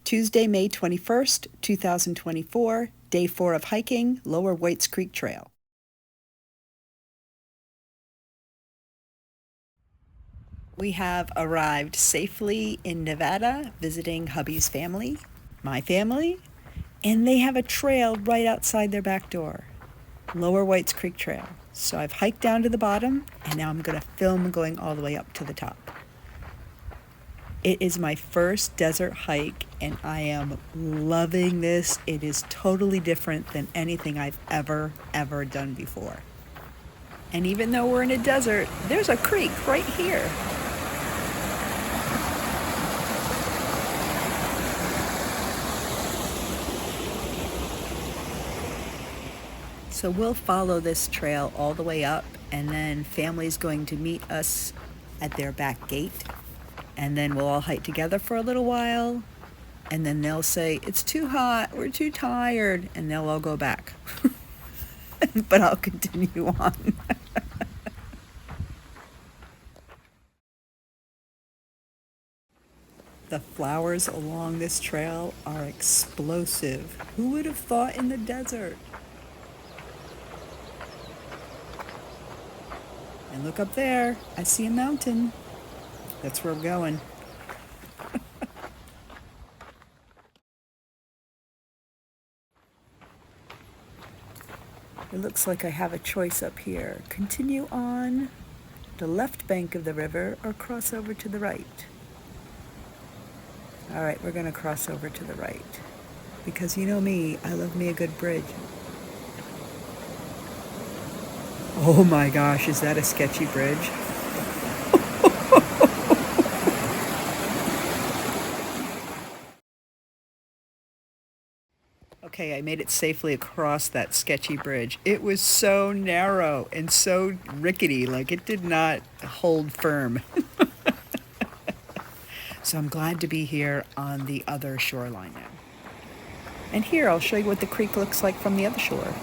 Tuesday, May 21st, 2024, Day 4 of hiking, Lower Whites Creek Trail. We have arrived safely in Nevada, visiting hubby's family, my family, and they have a trail right outside their back door, Lower Whites Creek Trail. So I've hiked down to the bottom, and now I'm going to film going all the way up to the top. It is my first desert hike, and I am loving this. It is totally different than anything I've ever done before. And even though we're in a desert, there's a creek right here. So we'll follow this trail all the way up, and then family's going to meet us at their back gate. And then we'll all hike together for a little while, and then they'll say, "It's too hot, we're too tired," and they'll all go back. But I'll continue on. The flowers along this trail are explosive. Who would have thought in the desert? And look up there, I see a mountain. That's where we're going. It looks like I have a choice up here. Continue on the left bank of the river or cross over to the right. All right, we're gonna cross over to the right. Because you know me, I love me a good bridge. Oh my gosh, is that a sketchy bridge? Okay, I made it safely across that sketchy bridge. It was so narrow and so rickety, like it did not hold firm. So I'm glad to be here on the other shoreline now. And here, I'll show you what the creek looks like from the other shore.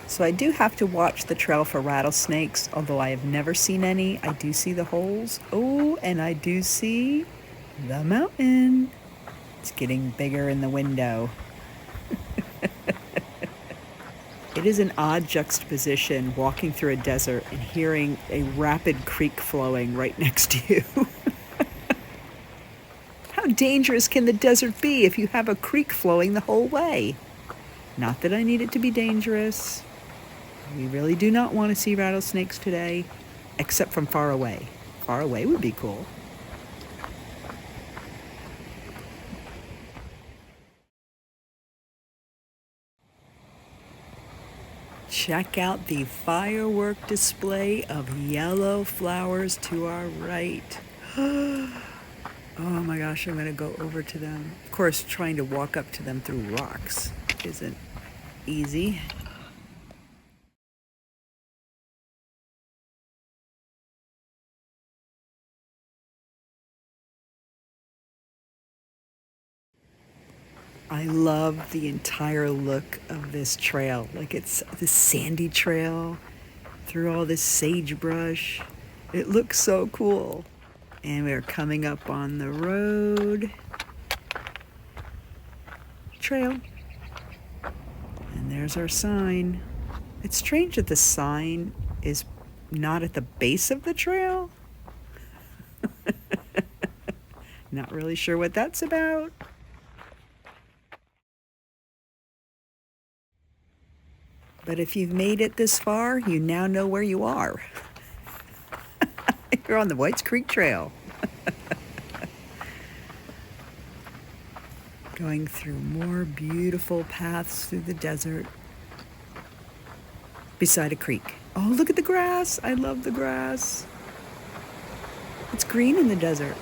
So I do have to watch the trail for rattlesnakes, although I have never seen any. I do see the holes. Oh, and I do see the mountain. It's getting bigger in the window. It is an odd juxtaposition walking through a desert and hearing a rapid creek flowing right next to you. How dangerous can the desert be if you have a creek flowing the whole way? Not that I need it to be dangerous. We really do not want to see rattlesnakes today, except from far away. Far away would be cool. Check out the firework display of yellow flowers to our right. Oh my gosh, I'm going to go over to them. Of course, trying to walk up to them through rocks isn't easy. I love the entire look of this trail. Like it's the sandy trail through all this sagebrush. It looks so cool. And we're coming up on the road. Trail. And there's our sign. It's strange that the sign is not at the base of the trail. Not really sure what that's about. But if you've made it this far, you now know where you are. You're on the Whites Creek Trail. Going through more beautiful paths through the desert beside a creek. Oh, look at the grass. I love the grass. It's green in the desert.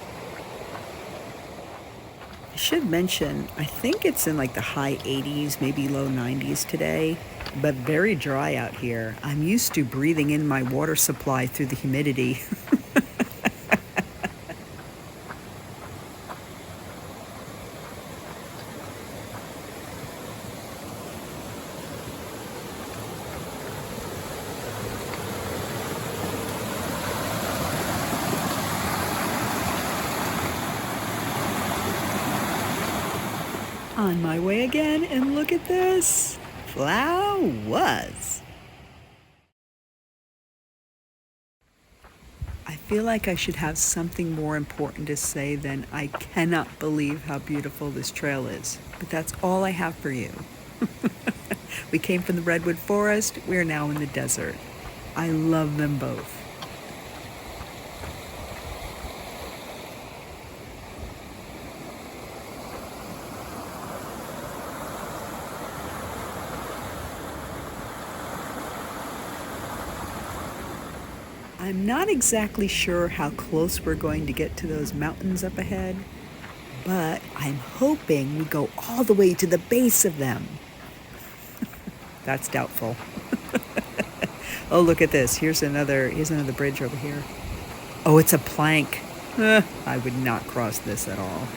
I should mention, I think it's in like the high 80s, maybe low 90s today. but very dry out here. I'm used to breathing in my water supply through the humidity. On my way again, and look at this. Flowers. I feel like I should have something more important to say than I cannot believe how beautiful this trail is. But that's all I have for you. We came from the Redwood Forest. We're now in the desert. I love them both. I'm not exactly sure how close we're going to get to those mountains up ahead, but I'm hoping we go all the way to the base of them. That's doubtful. Oh, look at this. Here's another bridge over here. Oh, it's a plank. I would not cross this at all.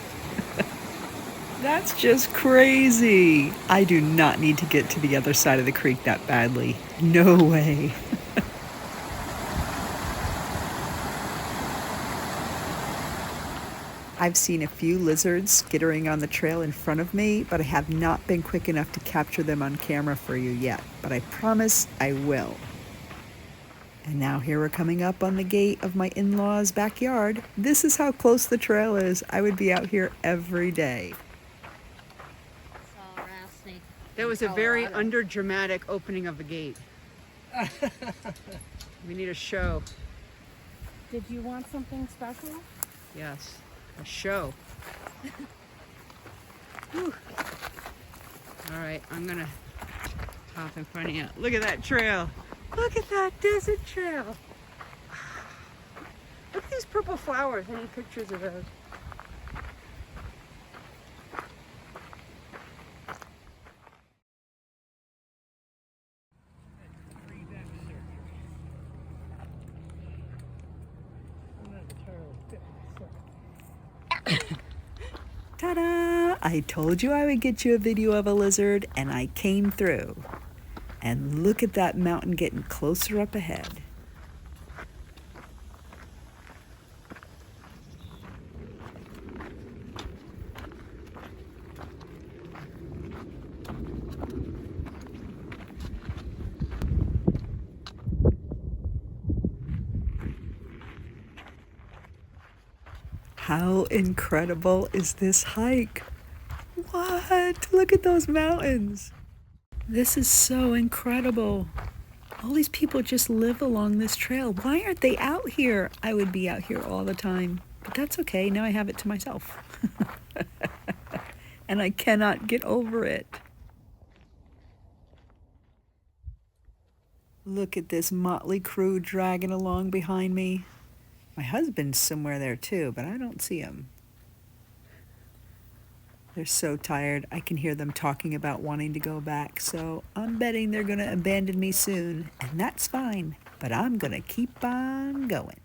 That's just crazy. I do not need to get to the other side of the creek that badly. No way. I've seen a few lizards skittering on the trail in front of me, but I have not been quick enough to capture them on camera for you yet, but I promise I will. And now here we're coming up on the gate of my in-laws' backyard. This is how close the trail is. I would be out here every day. That was a very underdramatic opening of the gate. We need a show. Did you want something special? Yes. A show. All right, I'm gonna hop in front of you. Look at that trail. Look at that desert trail. Look at these purple flowers. Any pictures of those? Ta-da! I told you I would get you a video of a lizard, and I came through. And look at that mountain getting closer up ahead. How incredible is this hike? What? Look at those mountains. This is so incredible. All these people just live along this trail. Why aren't they out here? I would be out here all the time, but that's okay. Now I have it to myself. And I cannot get over it. Look at this motley crew dragging along behind me. My husband's somewhere there too, but I don't see him. They're so tired. I can hear them talking about wanting to go back, so I'm betting they're going to abandon me soon, and that's fine, but I'm going to keep on going.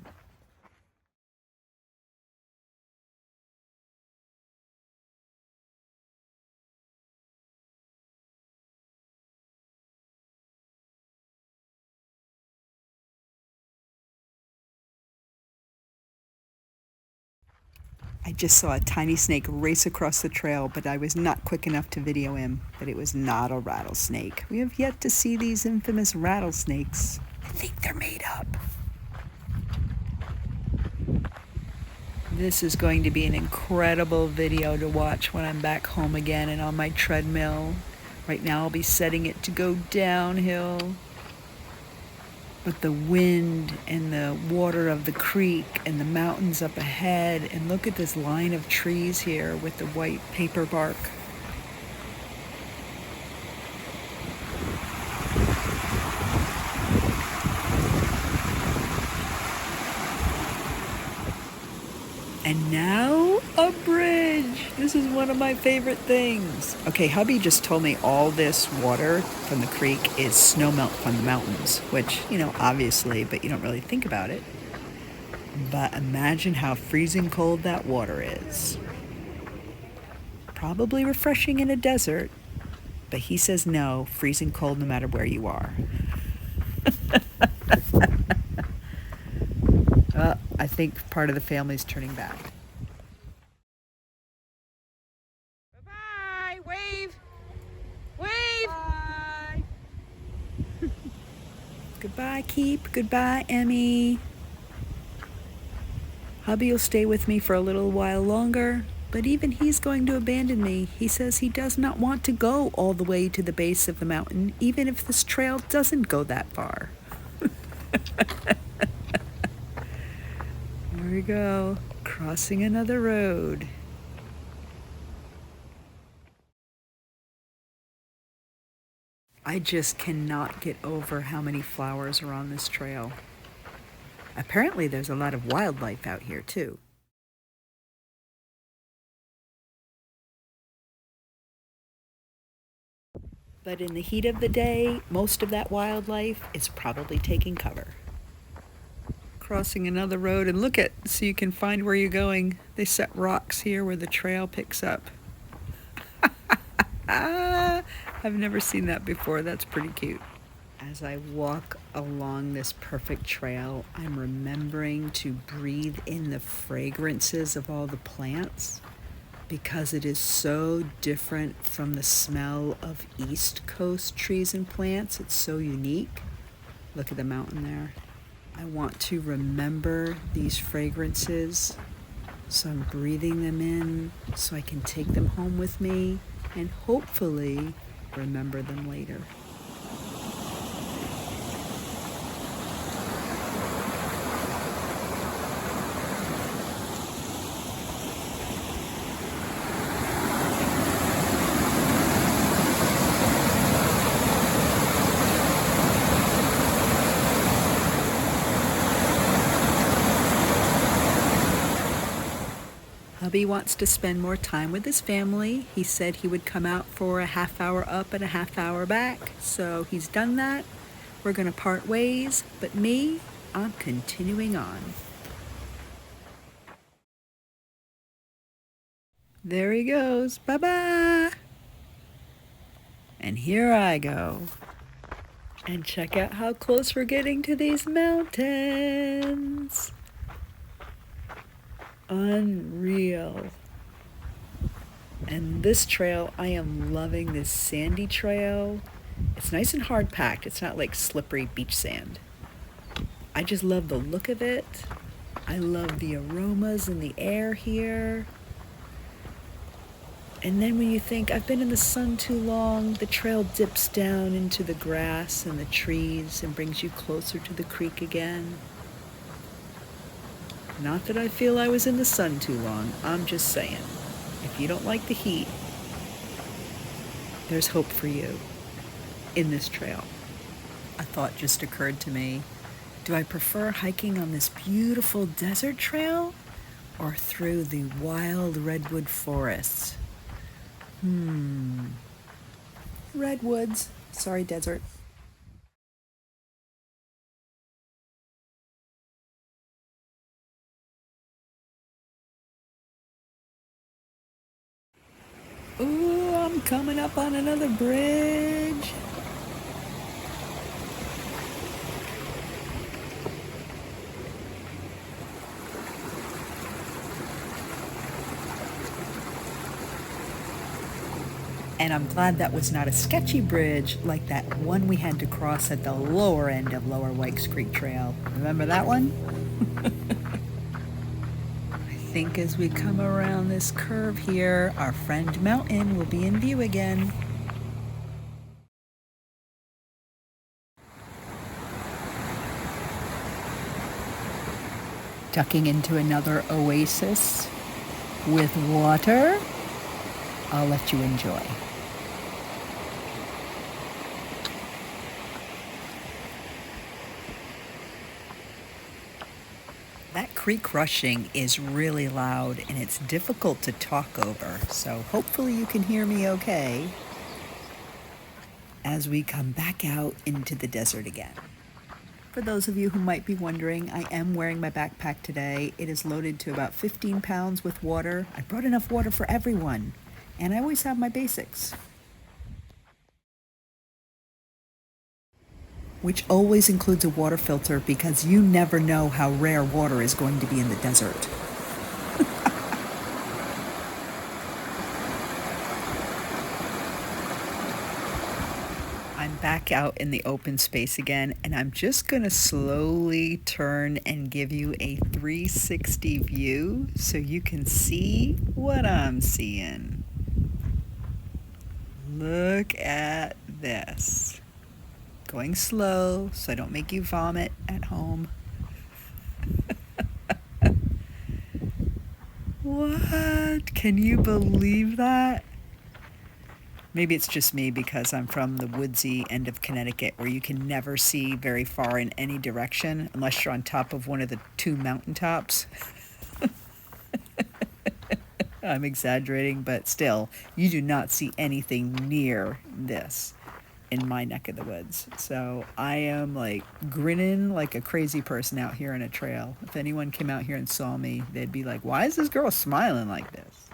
I just saw a tiny snake race across the trail, but I was not quick enough to video him. But it was not a rattlesnake. We have yet to see these infamous rattlesnakes. I think they're made up. This is going to be an incredible video to watch when I'm back home again and on my treadmill. Right now I'll be setting it to go downhill. But the wind and the water of the creek and the mountains up ahead, and look at this line of trees here with the white paper bark. And now a bridge. bridge. This is one of my favorite things. Okay, hubby just told me all this water from the creek is snow melt from the mountains, which, obviously, but you don't really think about it. But imagine how freezing cold that water is. Probably refreshing in a desert, but he says no, freezing cold no matter where you are. I think part of the family's turning back. Bye-bye. Wave. Wave. Bye. Goodbye, Keep. Goodbye, Emmy. Hubby will stay with me for a little while longer, but even he's going to abandon me. He says he does not want to go all the way to the base of the mountain, even if this trail doesn't go that far. There we go, crossing another road. I just cannot get over how many flowers are on this trail. Apparently there's a lot of wildlife out here too. But in the heat of the day, most of that wildlife is probably taking cover. Crossing another road, and look at, so you can find where you're going. They set rocks here where the trail picks up. I've never seen that before. That's pretty cute. As I walk along this perfect trail, I'm remembering to breathe in the fragrances of all the plants because it is so different from the smell of East Coast trees and plants. It's so unique. Look at the mountain there. I want to remember these fragrances, so I'm breathing them in so I can take them home with me and hopefully remember them later. Hubby wants to spend more time with his family. He said he would come out for a half hour up and a half hour back, so he's done that. We're gonna part ways, but me, I'm continuing on. There he goes, bye-bye. And here I go. And check out how close we're getting to these mountains. Unreal. And this trail, I am loving this sandy trail. It's nice and hard packed. It's not like slippery beach sand. I just love the look of it. I love the aromas in the air here. And then when you think, I've been in the sun too long, the trail dips down into the grass and the trees and brings you closer to the creek again. Not that I feel I was in the sun too long. I'm just saying, if you don't like the heat, there's hope for you in this trail. A thought just occurred to me. Do I prefer hiking on this beautiful desert trail or through the wild redwood forests? Redwoods. Sorry, desert. Ooh, I'm coming up on another bridge. And I'm glad that was not a sketchy bridge like that one we had to cross at the lower end of Lower Wikes Creek Trail. Remember that one? I think as we come around this curve here, our friend mountain will be in view again. Ducking into another oasis with water. I'll let you enjoy. That creek rushing is really loud and it's difficult to talk over, so hopefully you can hear me okay as we come back out into the desert again. For those of you who might be wondering, I am wearing my backpack today. It is loaded to about 15 pounds with water. I brought enough water for everyone, and I always have my basics, which always includes a water filter because you never know how rare water is going to be in the desert. I'm back out in the open space again, and I'm just going to slowly turn and give you a 360 view so you can see what I'm seeing. Look at this. Going slow so I don't make you vomit at home. What? Can you believe that? Maybe it's just me because I'm from the woodsy end of Connecticut where you can never see very far in any direction unless you're on top of one of the two mountaintops. I'm exaggerating, but still, you do not see anything near this in my neck of the woods. So I am like grinning like a crazy person out here on a trail. If anyone came out here and saw me, they'd be like, why is this girl smiling like this?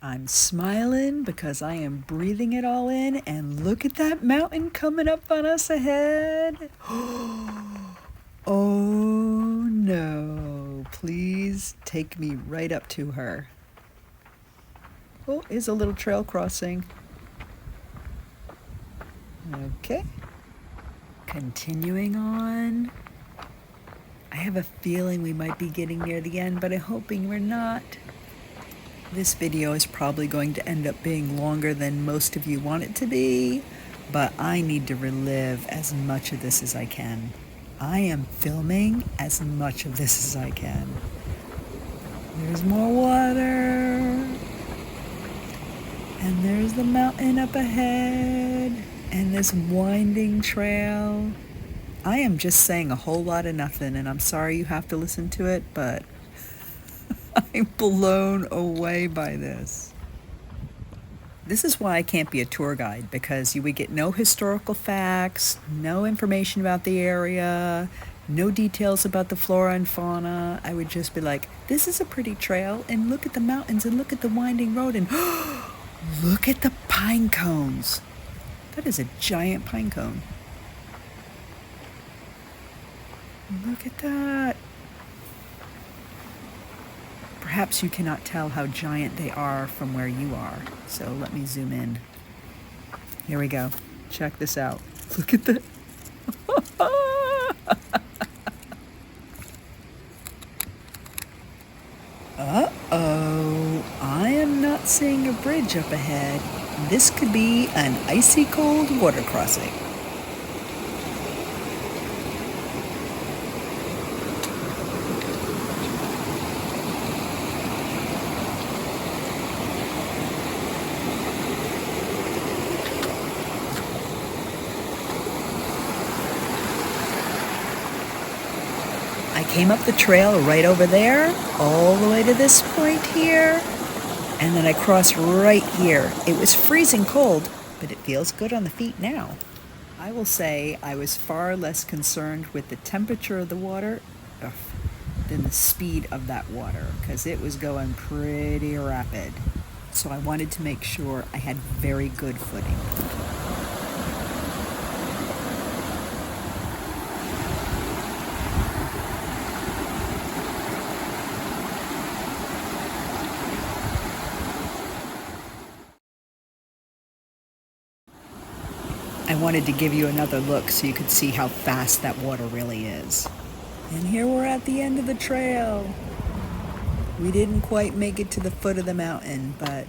I'm smiling because I am breathing it all in, and look at that mountain coming up on us ahead. Oh no, please take me right up to her. Oh, here's a little trail crossing. Okay, continuing on. I have a feeling we might be getting near the end, but I'm hoping we're not. This video is probably going to end up being longer than most of you want it to be, but I need to relive as much of this as I can. I am filming as much of this as I can. There's more water, and there's the mountain up ahead, and this winding trail. I am just saying a whole lot of nothing, and I'm sorry you have to listen to it, but I'm blown away by this. This is why I can't be a tour guide, because you would get no historical facts, no information about the area, no details about the flora and fauna. I would just be like, this is a pretty trail, and look at the mountains, and look at the winding road, and look at the pine cones. That is a giant pine cone. Look at that. Perhaps you cannot tell how giant they are from where you are, so let me zoom in. Here we go. Check this out. Look at that. Uh-oh. I am not seeing a bridge up ahead. This could be an icy cold water crossing. I came up the trail right over there, all the way to this point here, and then I crossed right here. It was freezing cold, but it feels good on the feet now. I will say I was far less concerned with the temperature of the water than the speed of that water, because it was going pretty rapid. So I wanted to make sure I had very good footing. I wanted to give you another look so you could see how fast that water really is. And here we're at the end of the trail. We didn't quite make it to the foot of the mountain, but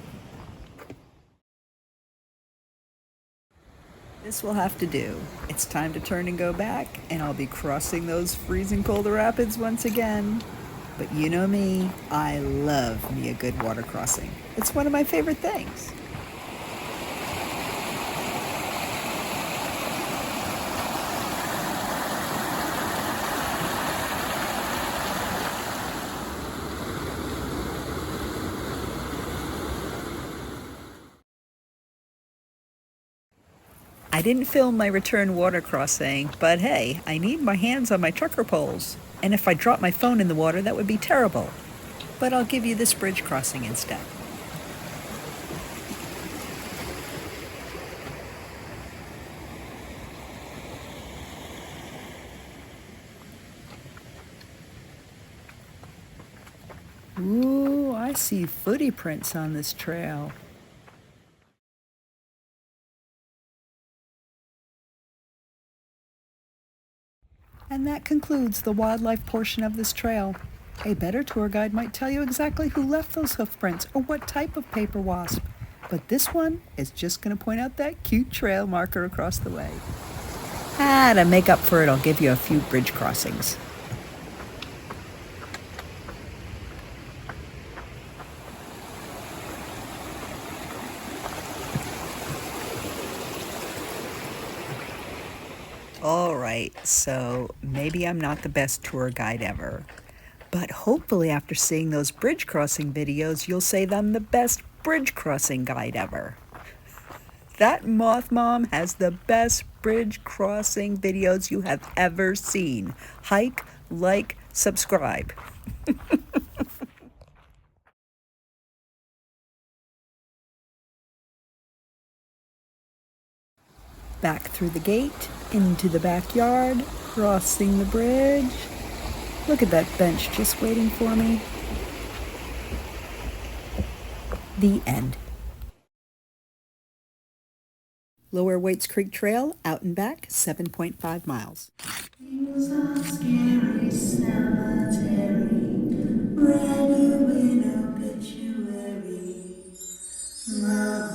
this will have to do. It's time to turn and go back, and I'll be crossing those freezing cold rapids once again. But you know me, I love me a good water crossing. It's one of my favorite things. I didn't film my return water crossing, but hey, I need my hands on my trucker poles. And if I drop my phone in the water, that would be terrible. But I'll give you this bridge crossing instead. Ooh, I see footy prints on this trail. And that concludes the wildlife portion of this trail. A better tour guide might tell you exactly who left those hoof prints or what type of paper wasp. But this one is just going to point out that cute trail marker across the way. To make up for it, I'll give you a few bridge crossings. All right, so maybe I'm not the best tour guide ever, but hopefully after seeing those bridge crossing videos, you'll say that I'm the best bridge crossing guide ever. That moth mom has the best bridge crossing videos you have ever seen. Hike, like, subscribe. Back through the gate, into the backyard, crossing the bridge. Look at that bench just waiting for me. The end. Lower Waits Creek Trail, out and back, 7.5 miles. Scary cemetery, ready with obituary. Love